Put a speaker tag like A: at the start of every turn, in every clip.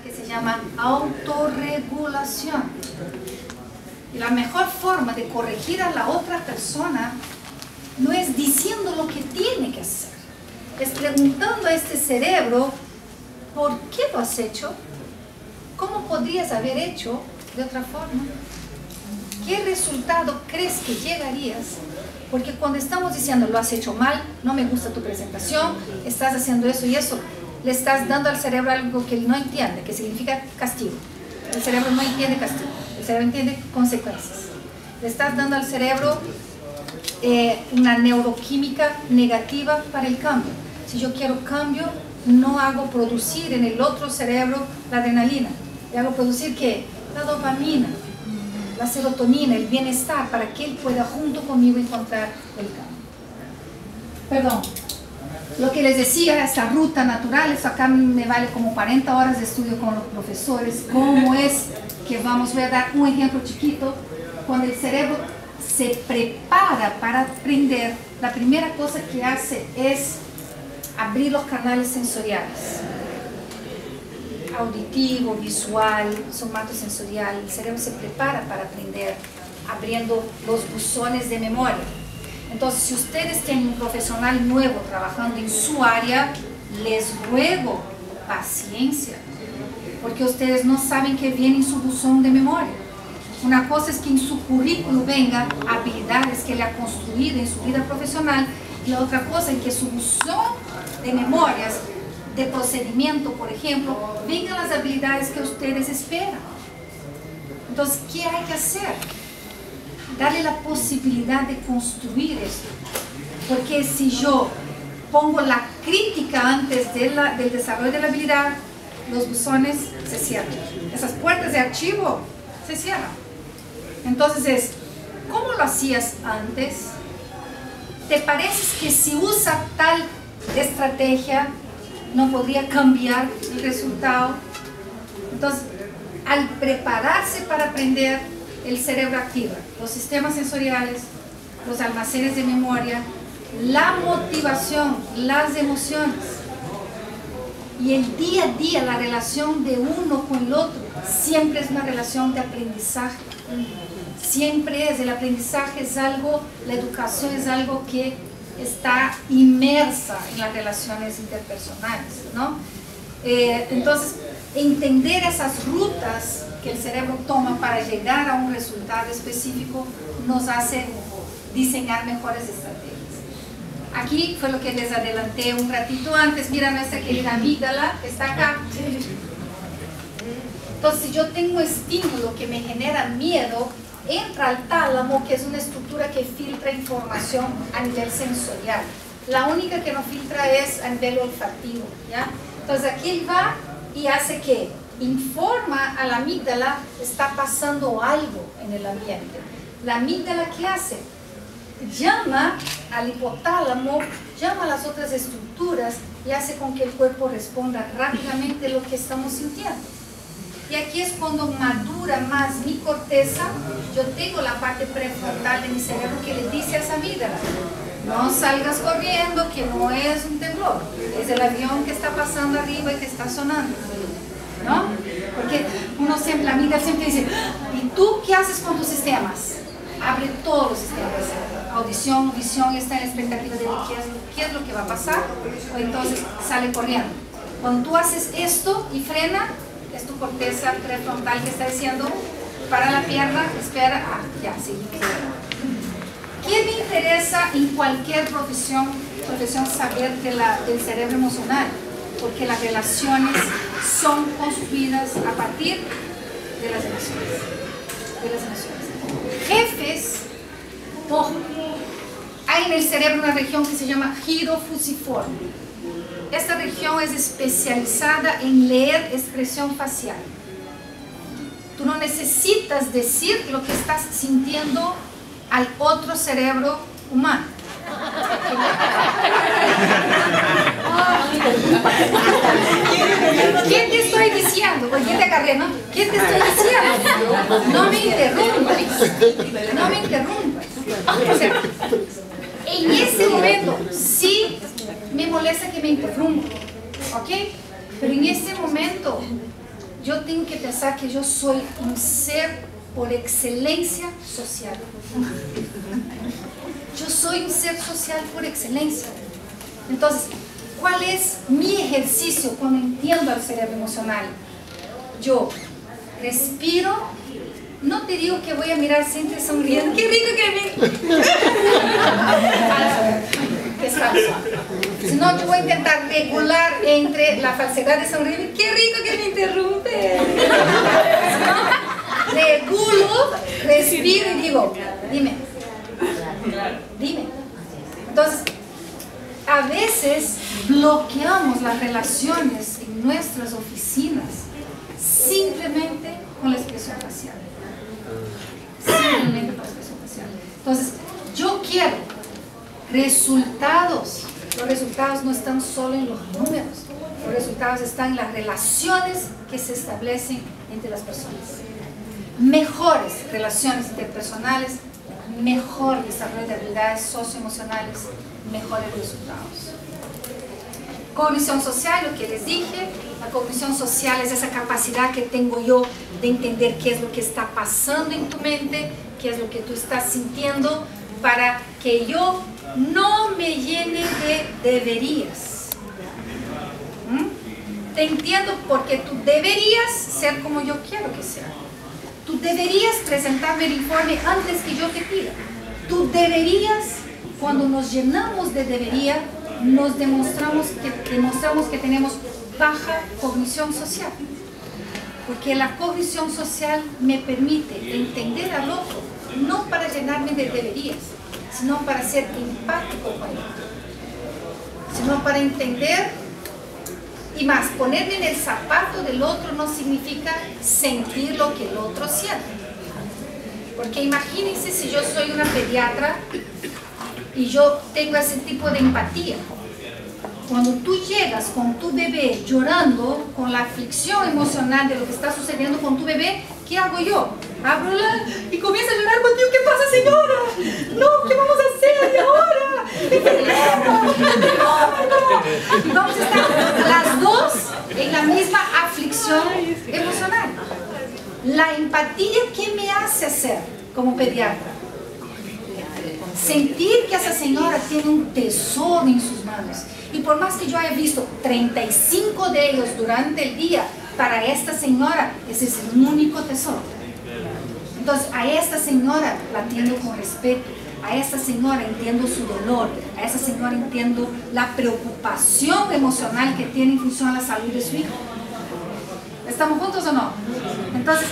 A: que se llama autorregulación. Y la mejor forma de corregir a la otra persona no es diciendo lo que tiene que hacer, es preguntando a este cerebro, ¿por qué lo has hecho? ¿Cómo podrías haber hecho de otra forma? ¿Qué resultado crees que llegarías? Porque cuando estamos diciendo, lo has hecho mal, no me gusta tu presentación, estás haciendo eso y eso, le estás dando al cerebro algo que él no entiende, que significa castigo. El cerebro no entiende castigo, el cerebro entiende consecuencias. Le estás dando al cerebro una neuroquímica negativa para el cambio. Si yo quiero cambio, no hago producir en el otro cerebro la adrenalina, le hago producir ¿qué? La dopamina, la serotonina, el bienestar, para que él pueda junto conmigo encontrar el cambio. Perdón, lo que les decía, esta ruta natural, eso acá me vale como 40 horas de estudio con los profesores, cómo es que voy a dar un ejemplo chiquito, cuando el cerebro se prepara para aprender, la primera cosa que hace es abrir los canales sensoriales, auditivo, visual, somatosensorial. El cerebro se prepara para aprender abriendo los buzones de memoria. Entonces, si ustedes tienen un profesional nuevo trabajando en su área, les ruego paciencia, porque ustedes no saben qué viene en su buzón de memoria. Una cosa es que en su currículo vengan habilidades que él ha construido en su vida profesional, y la otra cosa es que su buzón de memorias, de procedimiento, por ejemplo, vengan las habilidades que ustedes esperan. Entonces, ¿qué hay que hacer? Darle la posibilidad de construir esto. Porque si yo pongo la crítica antes del desarrollo de la habilidad, los buzones se cierran. Esas puertas de archivo se cierran. Entonces, ¿cómo lo hacías antes? ¿Te parece que si usa tal estrategia no podría cambiar el resultado? Entonces, al prepararse para aprender, el cerebro activa los sistemas sensoriales, los almacenes de memoria, la motivación, las emociones. Y el día a día, la relación de uno con el otro, siempre es una relación de aprendizaje. Siempre es, el aprendizaje es algo, la educación es algo que está inmersa en las relaciones interpersonales, ¿no? Entonces, entender esas rutas que el cerebro toma para llegar a un resultado específico nos hace diseñar mejores estrategias. Aquí fue lo que les adelanté un ratito antes. Mira nuestra querida amígdala, que está acá. Entonces, si yo tengo un estímulo que me genera miedo, entra al tálamo, que es una estructura que filtra información a nivel sensorial. La única que no filtra es a nivel olfativo, ¿ya? Entonces aquí él va y hace que informa a la amígdala, está pasando algo en el ambiente. La amígdala, ¿qué hace? Llama al hipotálamo, llama a las otras estructuras y hace con que el cuerpo responda rápidamente lo que estamos sintiendo. Y aquí es cuando madura más mi corteza. Yo tengo la parte prefrontal de mi cerebro que le dice a esa amígdala: no salgas corriendo, que no es un temblor, es el avión que está pasando arriba y que está sonando, ¿no? Porque uno siempre, la amígdala siempre dice: ¿y tú qué haces con tus sistemas? Abre todos los sistemas, audición, visión, y está en la expectativa de qué es lo que va a pasar, o entonces sale corriendo. Cuando tú haces esto y frena, es tu corteza prefrontal que está diciendo: para la pierna, espera, ya, sí. ¿Qué me interesa en cualquier profesión saber del cerebro emocional? Porque las relaciones son construidas a partir de las emociones. Jefes, hay en el cerebro una región que se llama giro fusiforme. Esta región es especializada en leer expresión facial. Tú no necesitas decir lo que estás sintiendo al otro cerebro humano. ¿Qué te estoy diciendo? ¿Por qué te agarré, no? ¿Qué te estoy diciendo? No me interrumpas. No me interrumpas. O sea, en ese momento sí me molesta que me interrumpa, ¿ok? Pero en ese momento yo tengo que pensar que yo soy un ser por excelencia social. Yo soy un ser social por excelencia. Entonces, ¿cuál es mi ejercicio cuando entiendo al cerebro emocional? Yo respiro, no te digo que voy a mirar siempre sonriendo. ¡Qué rico que me... Es falso. Sino yo voy a intentar regular entre la falsedad de sonreír. ¡Qué rico que me interrumpe! Regulo, respiro y digo, dime. Entonces, a veces bloqueamos las relaciones en nuestras oficinas simplemente con la expresión facial. Simplemente con la expresión facial. Entonces, yo quiero resultados. Los resultados no están solo en los números. Los resultados están en las relaciones que se establecen entre las personas. Mejores relaciones interpersonales, mejor desarrollo de habilidades socioemocionales, mejores resultados. Cognición social, lo que les dije, la cognición social es esa capacidad que tengo yo de entender qué es lo que está pasando en tu mente, qué es lo que tú estás sintiendo, para que yo no me llene de deberías. Te entiendo porque tú deberías ser como yo quiero que sea. Tú deberías presentarme el informe antes que yo te pida. Tú deberías, cuando nos llenamos de debería, nos demostramos que tenemos baja cognición social. Porque la cognición social me permite entender al otro, no para llenarme de deberías, sino para ser empático con él. Sino para entender. Y más, ponerme en el zapato del otro no significa sentir lo que el otro siente. Porque imagínense si yo soy una pediatra y yo tengo ese tipo de empatía. Cuando tú llegas con tu bebé llorando, con la aflicción emocional de lo que está sucediendo con tu bebé, ¿qué hago yo? Ábrola y comienza a llorar contigo. ¿Qué pasa, señora? No, ¿qué vamos a hacer de ahora? Y vamos a estar las dos en la misma aflicción emocional. La empatía, ¿qué me hace hacer como pediatra? Sentir que esa señora tiene un tesoro en sus manos. Y por más que yo haya visto 35 de ellos durante el día, para esta señora ese es el único tesoro. Entonces a esta señora la atiendo con respeto, a esta señora entiendo su dolor, a esta señora entiendo la preocupación emocional que tiene en función a la salud de su hijo. ¿Estamos juntos o no? Entonces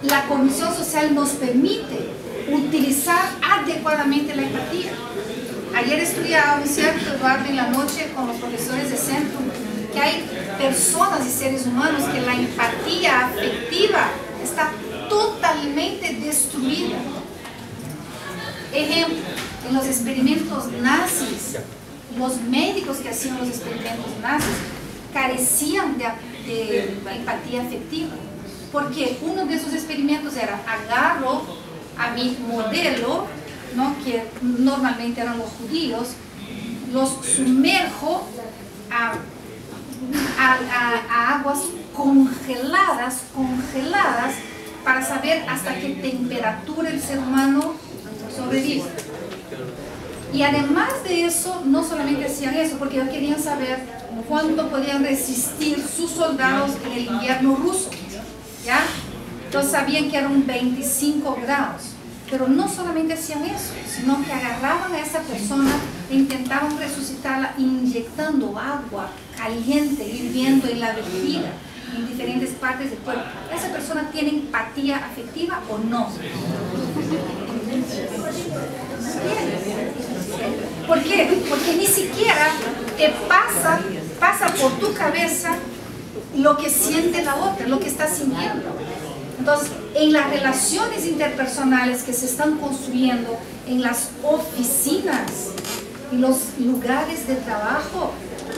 A: la cognición social nos permite utilizar adecuadamente la empatía. Ayer estudiábamos, ¿cierto, Eduardo, en la noche con los profesores de centro, que hay personas y seres humanos que la empatía afectiva está totalmente destruida. Ejemplo, en los experimentos nazis, los médicos que hacían los experimentos nazis carecían de empatía afectiva, porque uno de esos experimentos era: agarro a mi modelo, ¿no?, que normalmente eran los judíos, los sumerjo a aguas congeladas para saber hasta qué temperatura el ser humano sobrevive. Y además de eso, no solamente hacían eso, porque ellos querían saber cuánto podían resistir sus soldados en el invierno ruso, ¿ya? Entonces sabían que eran 25 grados. Pero no solamente hacían eso, sino que agarraban a esa persona e intentaban resucitarla inyectando agua caliente, hirviendo en la vejiga, en diferentes partes del cuerpo. ¿Esa persona tiene empatía afectiva o no? ¿Por qué? Porque ni siquiera te pasa por tu cabeza lo que siente la otra, lo que está sintiendo. Entonces, en las relaciones interpersonales que se están construyendo en las oficinas y los lugares de trabajo,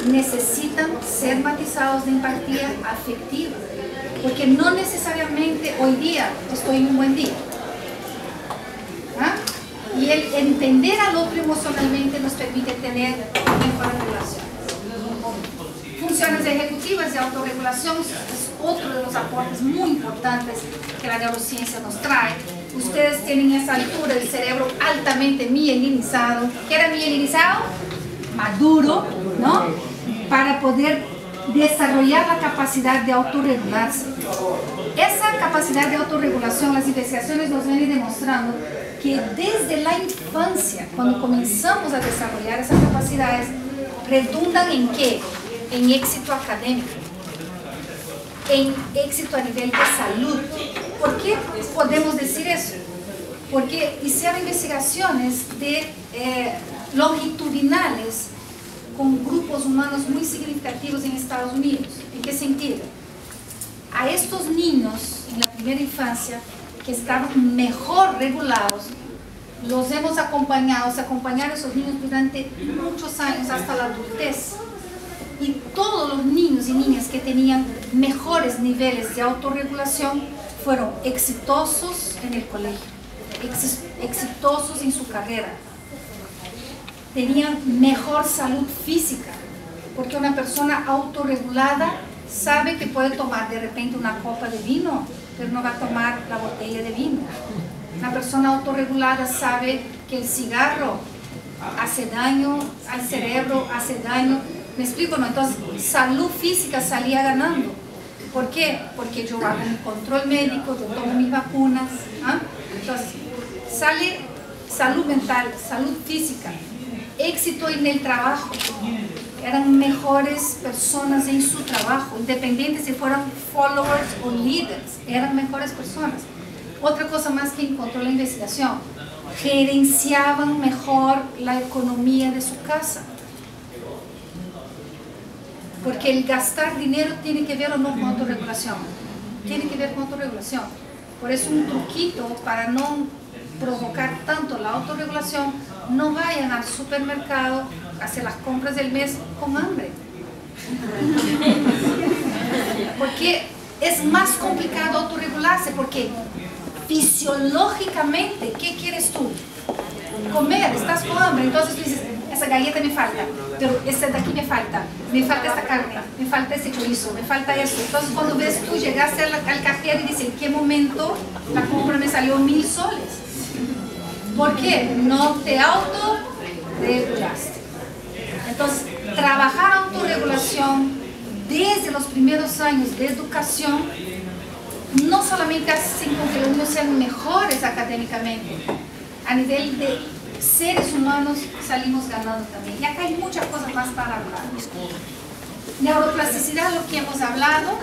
A: necesitan ser matizados de empatía afectiva, porque no necesariamente hoy día estoy en un buen día. ¿Ah? Y el entender al otro emocionalmente nos permite tener mejores relaciones. Funciones ejecutivas de autorregulación es otro de los aportes muy importantes que la neurociencia nos trae. Ustedes tienen a esa altura el cerebro altamente mielinizado. ¿Qué era mielinizado? Maduro, ¿no? Para poder desarrollar la capacidad de autorregularse. Esa capacidad de autorregulación, las investigaciones nos vienen demostrando que desde la infancia, cuando comenzamos a desarrollar esas capacidades, redundan en ¿qué? En éxito académico, en éxito a nivel de salud. ¿Por qué podemos decir eso? Porque hicieron investigaciones de longitudinales con grupos humanos muy significativos en Estados Unidos. ¿En qué sentido? A estos niños en la primera infancia que estaban mejor regulados, los hemos acompañado, se acompañaron a esos niños durante muchos años hasta la adultez. Y todos los niños y niñas que tenían mejores niveles de autorregulación fueron exitosos en el colegio, exitosos en su carrera. Tenían mejor salud física, porque una persona autorregulada sabe que puede tomar de repente una copa de vino, pero no va a tomar la botella de vino. Una persona autorregulada sabe que el cigarro hace daño al cerebro, hace daño. ¿Me explico? ¿No? Entonces, salud física salía ganando. ¿Por qué? Porque yo hago mi control médico, yo tomo mis vacunas. ¿Ah? Entonces, sale salud mental, salud física, éxito en el trabajo. Eran mejores personas en su trabajo, independientes si fueran followers o leaders, eran mejores personas. Otra cosa más que encontró la investigación, gerenciaban mejor la economía de su casa. Porque el gastar dinero tiene que ver o no con autorregulación. Tiene que ver con autorregulación. Por eso un truquito para no provocar tanto la autorregulación, no vayan al supermercado a hacer las compras del mes con hambre. Porque es más complicado autorregularse, porque fisiológicamente, ¿qué quieres tú? Comer, estás con hambre, entonces tú dices, esa galleta me falta, pero esta de aquí me falta esta carne, me falta ese chorizo, me falta esto. Entonces cuando ves tú, llegaste al cajero y dices, ¿en qué momento la compra me salió 1000 soles? ¿Por qué? No te autorregulaste. Entonces, trabajar autorregulación desde los primeros años de educación no solamente hace con que los niños sean mejores académicamente, a nivel de seres humanos salimos ganando también. Y acá hay muchas cosas más para hablar. Neuroplasticidad, lo que hemos hablado.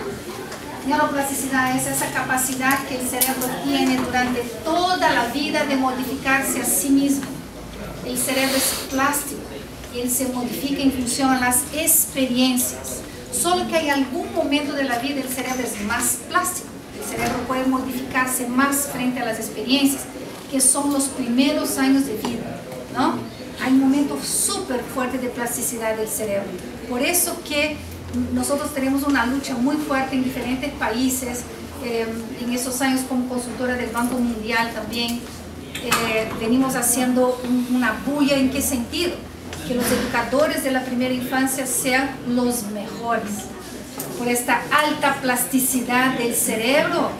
A: Neuroplasticidad es esa capacidad que el cerebro tiene durante toda la vida de modificarse a sí mismo. El cerebro es plástico y él se modifica en función a las experiencias. Solo que hay algún momento de la vida el cerebro es más plástico. El cerebro puede modificarse más frente a las experiencias, que son los primeros años de vida, ¿no? Hay un momento súper fuerte de plasticidad del cerebro. Por eso que nosotros tenemos una lucha muy fuerte en diferentes países, en esos años como consultora del Banco Mundial también, venimos haciendo una bulla. ¿En qué sentido? Que los educadores de la primera infancia sean los mejores, por esta alta plasticidad del cerebro,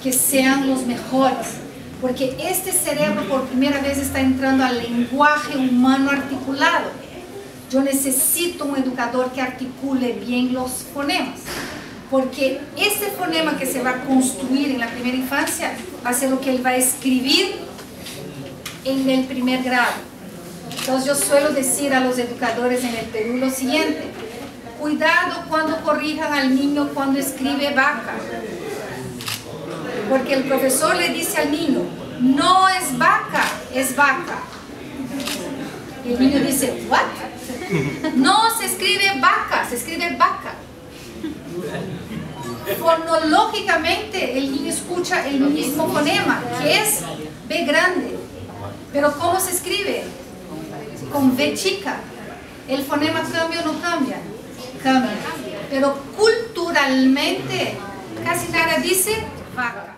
A: que sean los mejores, porque este cerebro por primera vez está entrando al lenguaje humano articulado. Yo necesito un educador que articule bien los fonemas, porque ese fonema que se va a construir en la primera infancia va a ser lo que él va a escribir en el primer grado. Entonces yo suelo decir a los educadores en el Perú lo siguiente: cuidado cuando corrijan al niño cuando escribe vaca, porque el profesor le dice al niño, no es vaca, es vaca. Y el niño dice, ¿what? No se escribe vaca, se escribe vaca. Fonológicamente el niño escucha el mismo fonema, que es B grande. Pero ¿cómo se escribe? Con V chica. ¿El fonema cambia o no cambia? Cambia. Pero culturalmente casi nada dice vaca.